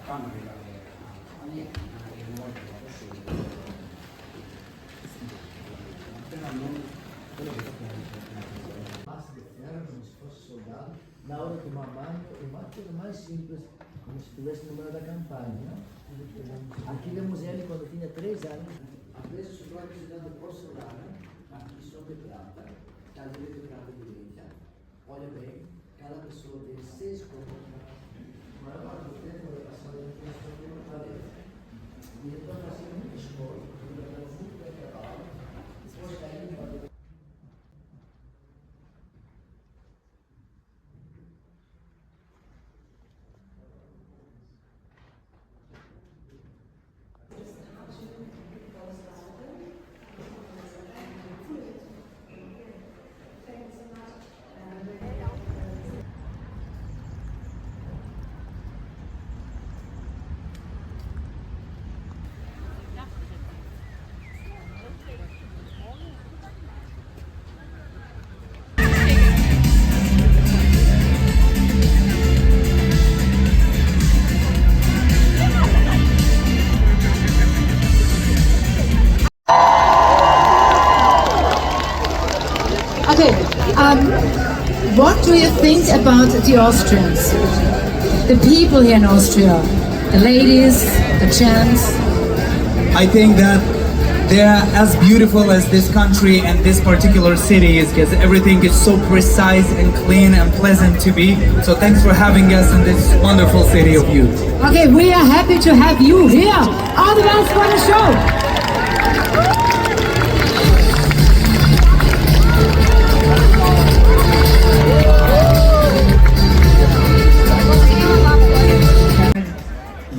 Como se fosse soldado, na hora de tomar banho, o método mais simples, como se estivesse no meio da campanha. Aqui vemos ele quando tinha 3 anos, a presa sobrava precisando por soldar, aqui só de prata, cada de prata direita. Olha bem, cada pessoa tem 6 corpos, mas agora o tempo vai passar dentro da sua parede. E então vai ser muito escuro, muito bem acabado, depois caindo para Okay, what do you think about the Austrians? The people here in Austria, the ladies, the gents? I think that they are as beautiful as this country and this particular city is, because everything is so precise and clean and pleasant to be. So thanks for having us in this wonderful city of you. Okay, we are happy to have you here. All the best for the show.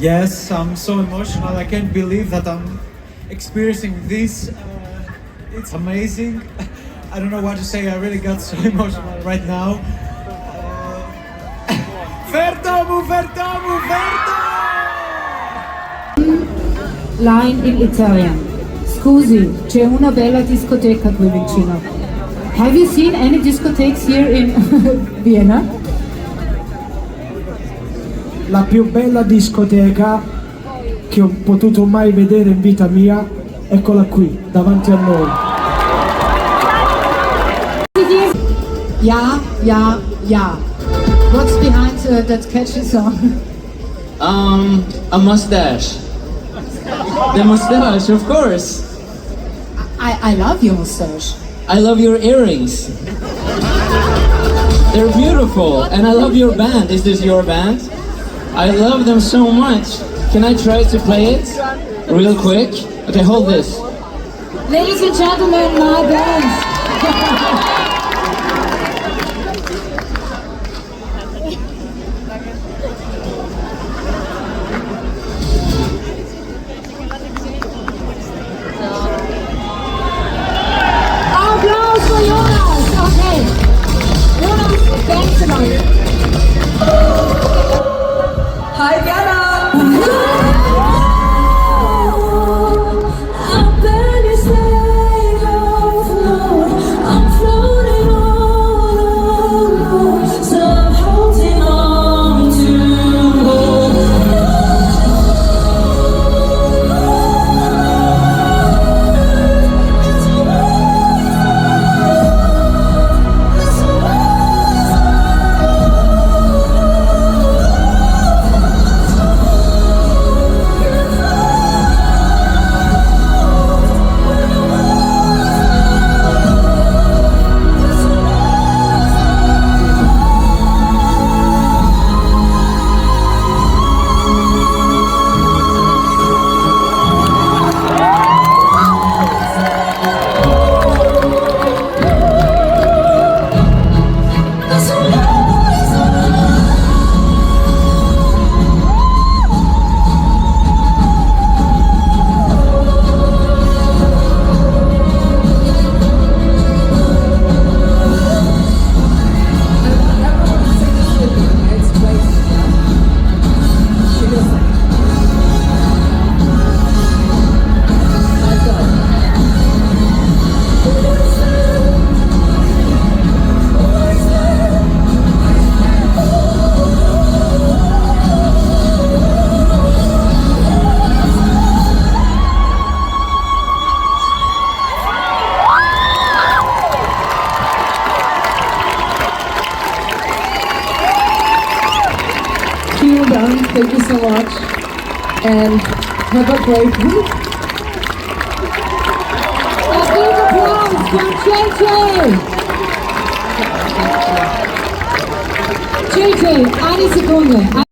Yes, I'm so emotional. I can't believe that I'm experiencing this. It's amazing. I don't know what to say. I really got so emotional right now. Fertomu, Fertomu, Fertomu! Line in Italian. Scusi, c'è una bella discoteca qui vicino. Have you seen any discotheques here in Vienna? La più bella discoteca che ho potuto mai vedere in vita mia, eccola qui, davanti a noi. Ja, ja, ja. What's behind that catchy song? A mustache. The mustache, of course. I love your mustache. I love your earrings. They're beautiful, and I love your band. Is this your band? I love them so much. Can I try to play it real quick? Okay, hold this. Ladies and gentlemen, my band. Applaus für Jonas. Okay. Jonas, thanks a lot. Hi Vienna! you done. Thank you so much. And have a great week. A big applause for JJ. JJ, ani sekunde.